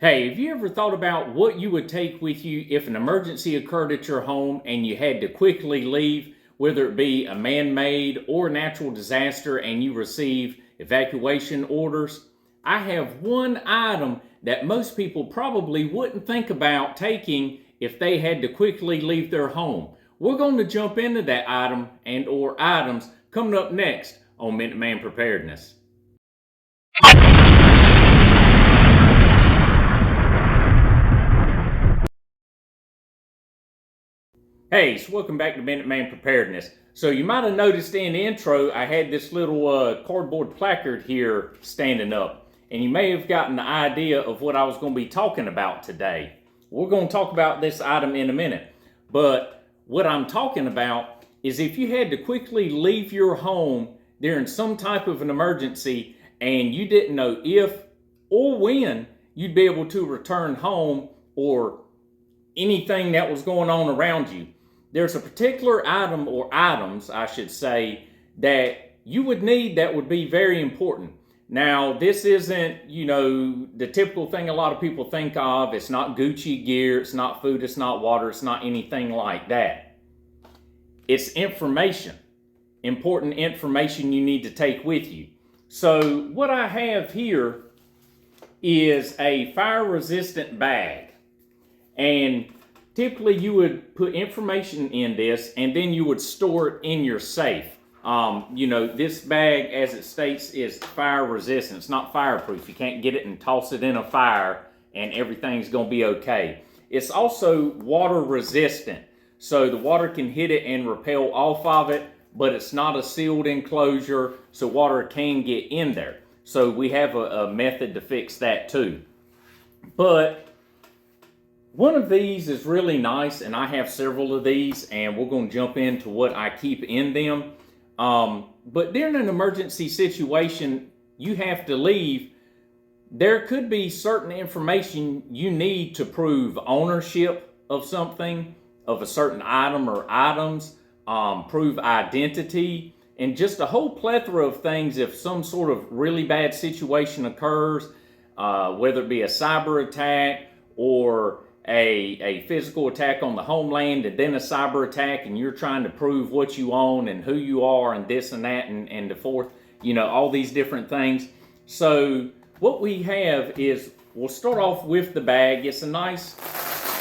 Hey, have you ever thought about what you would take with you if an emergency occurred at your home and you had to quickly leave, whether it be a man-made or natural disaster, and you receive evacuation orders? I have one item that most people probably wouldn't think about taking if they had to quickly leave their home. We're going to jump into that item and or items coming up next on Minuteman Preparedness. Hey, so welcome back to Minuteman Preparedness. So you might have noticed in the intro, I had this little cardboard placard here standing up. And you may have gotten the idea of what I was going to be talking about today. We're going to talk about this item in a minute. But what I'm talking about is if you had to quickly leave your home during some type of an emergency and you didn't know if or when you'd be able to return home or anything that was going on around you. There's a particular item, or items, I should say, that you would need that would be very important. Now, this isn't, the typical thing a lot of people think of. It's not Gucci gear, it's not food, it's not water, it's not anything like that. It's information, important information you need to take with you. So what I have here is a fire-resistant bag. And typically you would put information in this and then you would store it in your safe. This bag, as it states, is fire resistant. It's not fireproof. You can't get it and toss it in a fire and everything's going to be okay. It's also water resistant. So the water can hit it and repel off of it, but it's not a sealed enclosure, so water can get in there. So we have a method to fix that too. But one of these is really nice, and I have several of these, and we're going to jump into what I keep in them. But during an emergency situation, you have to leave. There could be certain information you need to prove ownership of something, of a certain item or items, prove identity, and just a whole plethora of things if some sort of really bad situation occurs, whether it be a cyber attack or a physical attack on the homeland and then a cyber attack, and you're trying to prove what you own and who you are and this and that and the fourth, all these different things. So what we have is, we'll start off with the bag. It's a nice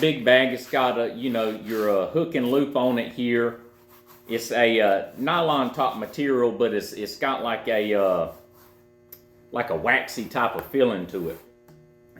big bag. It's got your hook and loop on it here. It's a nylon top material, but it's got like a waxy type of feeling to it.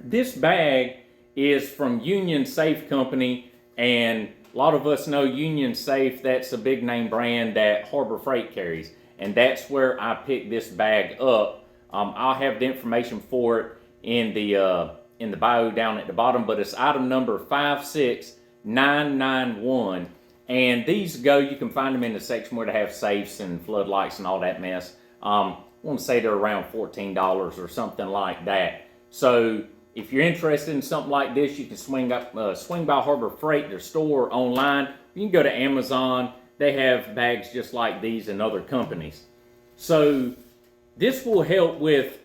This bag is from Union Safe Company, and a lot of us know Union Safe. That's a big name brand that Harborfreight carries, and that's where I picked this bag up. I'll have the information for it in the bio down at the bottom, but it's item number 56991, and these you can find them in the section where they have safes and floodlights and all that mess. I want to say they're around $14 or something like that. So if you're interested in something like this, you can swing by Harborfreight, their store online. You can go to Amazon. They have bags just like these and other companies. So this will help with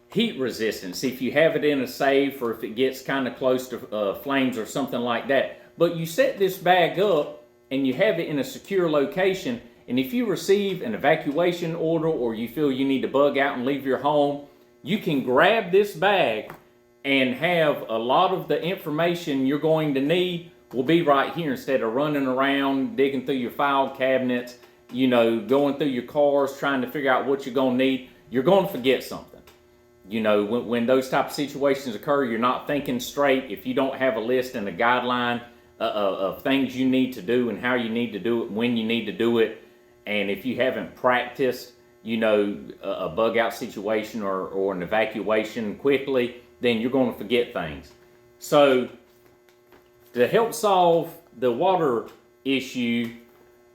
heat resistance if you have it in a safe or if it gets kind of close to flames or something like that. But you set this bag up and you have it in a secure location, and if you receive an evacuation order or you feel you need to bug out and leave your home, you can grab this bag and have a lot of the information you're going to need will be right here, instead of running around, digging through your file cabinets, going through your cars, trying to figure out what you're going to need. You're going to forget something. When those type of situations occur, you're not thinking straight. If you don't have a list and a guideline of things you need to do and how you need to do it, when you need to do it, and if you haven't practiced, a bug out situation or an evacuation quickly, then you're going to forget things. So to help solve the water issue,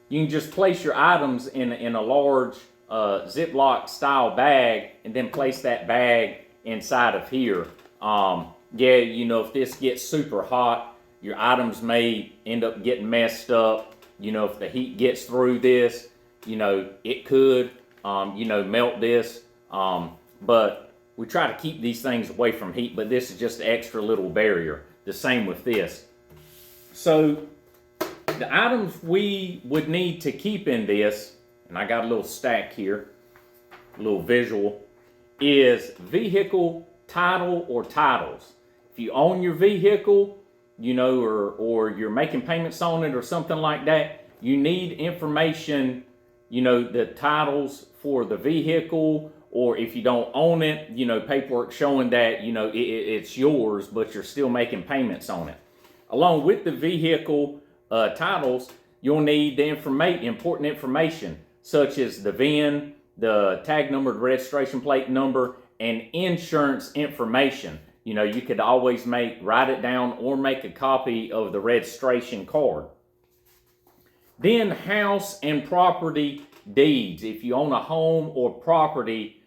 you can just place your items in a large Ziploc style bag and then place that bag inside of here. If this gets super hot, your items may end up getting messed up. If the heat gets through this, it could, melt this. But We try to keep these things away from heat, but this is just an extra little barrier. The same with this. So the items we would need to keep in this, and I got a little stack here, a little visual, is vehicle title or titles. If you own your vehicle, you know, or you're making payments on it or something like that, you need information, you know, the titles for the vehicle, or if you don't own it, you know, paperwork showing that, you know, it's yours, but you're still making payments on it. Along with the vehicle titles, you'll need the important information, such as the VIN, the tag number, the registration plate number, and insurance information. You know, you could always write it down or make a copy of the registration card. Then house and property deeds. If you own a home or property,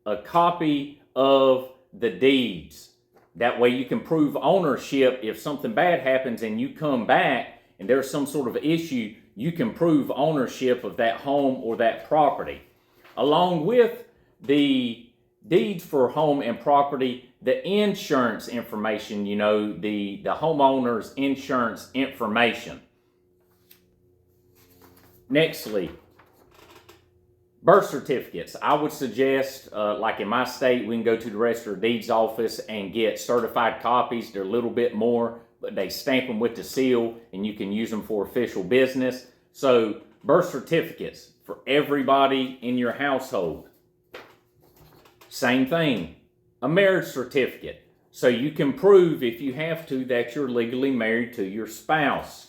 a copy of the deeds. That way you can prove ownership. If something bad happens and you come back and there's some sort of issue, you can prove ownership of that home or that property. Along with the deeds for home and property, the insurance information, you know, the homeowner's insurance information. Nextly, birth certificates. I would suggest, like in my state, we can go to the Register of Deeds office and get certified copies. They're a little bit more, but they stamp them with the seal and you can use them for official business. So birth certificates for everybody in your household. Same thing, a marriage certificate. So you can prove, if you have to, that you're legally married to your spouse.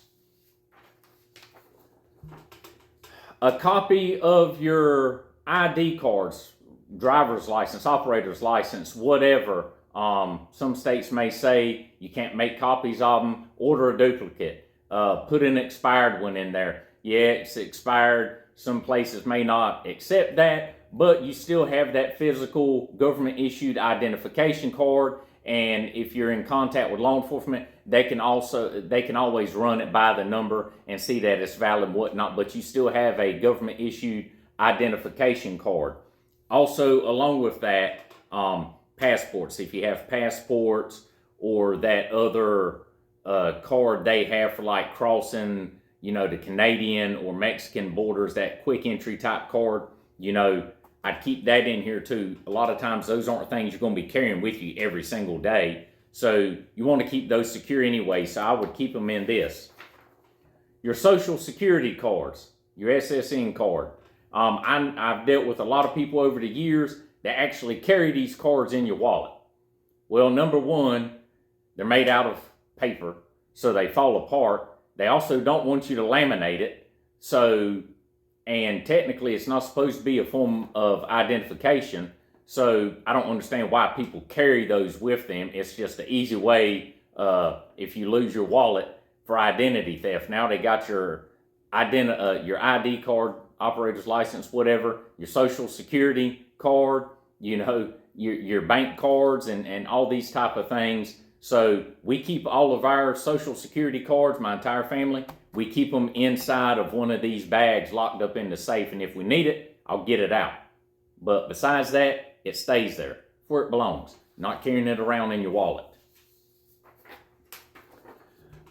A copy of your ID cards, driver's license, operator's license, whatever. Some states may say you can't make copies of them. Order a duplicate. Put an expired one in there. Yeah, it's expired. Some places may not accept that, but you still have that physical government-issued identification card. And if you're in contact with law enforcement, they can always run it by the number and see that it's valid and whatnot, but you still have a government-issued identification card. Also, along with that, passports. If you have passports or that other card they have for like crossing, you know, the Canadian or Mexican borders, that quick entry type card, you know, I'd keep that in here too. A lot of times those aren't things you're going to be carrying with you every single day. So you want to keep those secure anyway, so I would keep them in this. Your social security cards, your SSN card. I've dealt with a lot of people over the years that actually carry these cards in your wallet. Well, number one, they're made out of paper, so they fall apart. They also don't want you to laminate it, and technically it's not supposed to be a form of identification, so I don't understand why people carry those with them. It's just an easy way, if you lose your wallet, for identity theft. Now they got your ID card, operator's license, whatever, your social security card, you know, your bank cards and all these type of things. So we keep all of our social security cards, my entire family, we keep them inside of one of these bags locked up in the safe, and if we need it, I'll get it out. But besides that, it stays there where it belongs, not carrying it around in your wallet.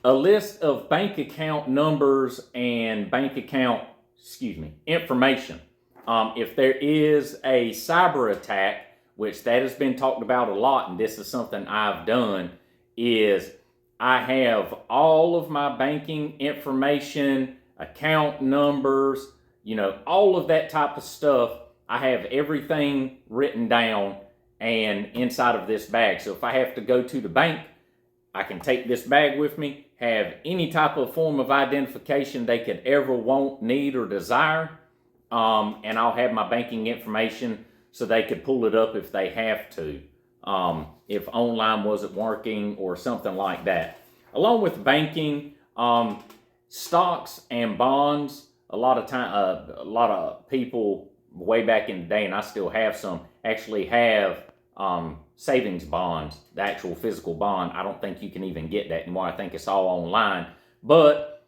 A list of bank account numbers and bank account, information. If there is a cyber attack, which that has been talked about a lot, and this is something I've done, is I have all of my banking information, account numbers, you know, all of that type of stuff. I have everything written down and inside of this bag. So if I have to go to the bank, I can take this bag with me, have any type of form of identification they could ever want, need, or desire, and I'll have my banking information so they could pull it up if they have to, if online wasn't working or something like that. Along with banking, stocks and bonds, a lot of people way back in the day, and I still have some, actually have savings bonds, the actual physical bond. I don't think you can even get that anymore. I think it's all online. But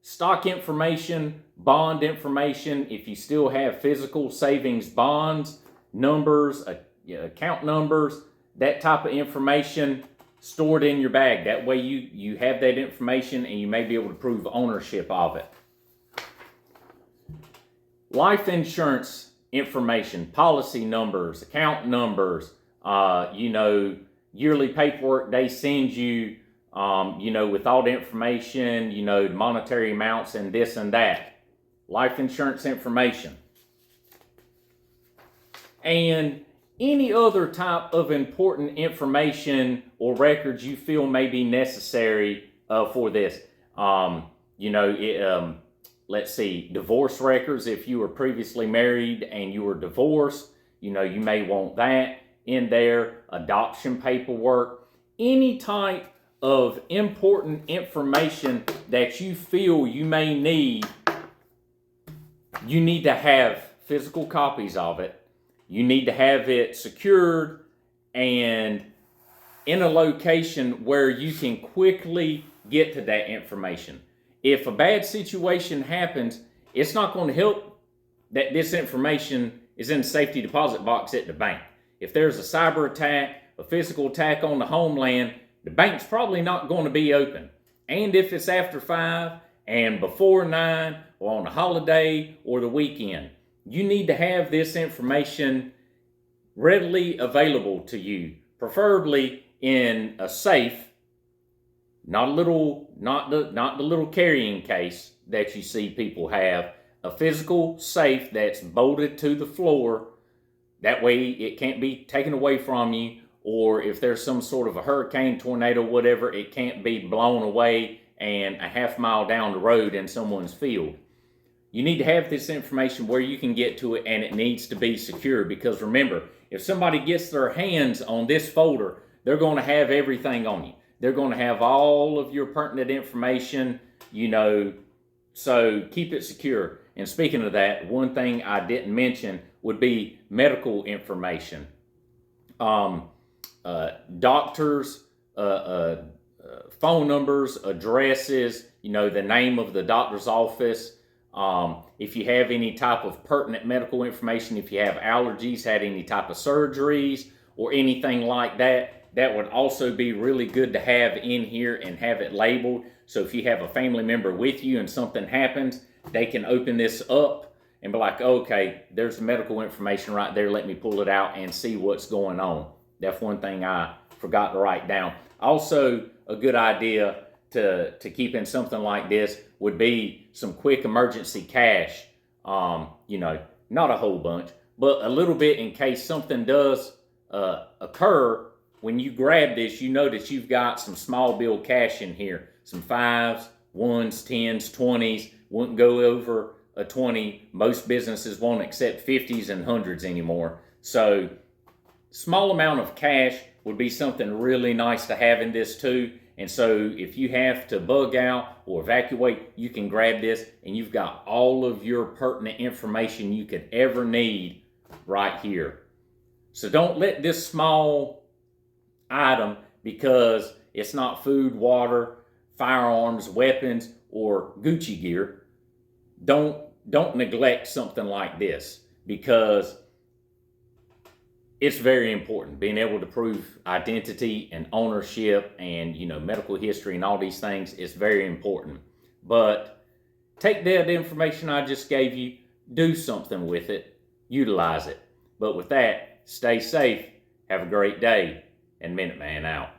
stock information, bond information, if you still have physical savings bonds, numbers, account numbers, that type of information stored in your bag. That way you have that information and you may be able to prove ownership of it. Life insurance information, policy numbers, account numbers, yearly paperwork they send you, with all the information, monetary amounts and this and that. Life insurance information. And any other type of important information or records you feel may be necessary for this. Let's see, divorce records. If you were previously married and you were divorced, you may want that in there. Adoption paperwork. Any type of important information that you feel you may need, you need to have physical copies of it. You need to have it secured and in a location where you can quickly get to that information. If a bad situation happens, it's not going to help that this information is in the safety deposit box at the bank. If there's a cyber attack, a physical attack on the homeland, the bank's probably not going to be open. And if it's after 5 and before 9 or on a holiday or the weekend, you need to have this information readily available to you, preferably in a safe, not the little carrying case that you see people have, a physical safe that's bolted to the floor. That way it can't be taken away from you, or if there's some sort of a hurricane, tornado, whatever, it can't be blown away and a half mile down the road in someone's field. You need to have this information where you can get to it, and it needs to be secure, because remember, if somebody gets their hands on this folder, they're going to have everything on you. They're going to have all of your pertinent information, so keep it secure. And speaking of that, one thing I didn't mention would be medical information. Doctors, phone numbers, addresses, the name of the doctor's office. If you have any type of pertinent medical information, if you have allergies, had any type of surgeries or anything like that, that would also be really good to have in here and have it labeled. So if you have a family member with you and something happens, they can open this up and be like, okay, there's the medical information right there. Let me pull it out and see what's going on. That's one thing I forgot to write down. Also, a good idea to keep in something like this would be some quick emergency cash. Not a whole bunch, but a little bit in case something does occur. When you grab this, you know that you've got some small bill cash in here. Some 5s, 1s, 10s, 20s. Wouldn't go over a 20. Most businesses won't accept 50s and 100s anymore. So small amount of cash would be something really nice to have in this too. And so if you have to bug out or evacuate, you can grab this and you've got all of your pertinent information you could ever need right here. So don't let this small item, because it's not food, water, firearms, weapons, or Gucci gear, don't neglect something like this, because it's very important. Being able to prove identity and ownership and, medical history and all these things is very important. But take that information I just gave you, do something with it, utilize it. But with that, stay safe, have a great day, and Minuteman out.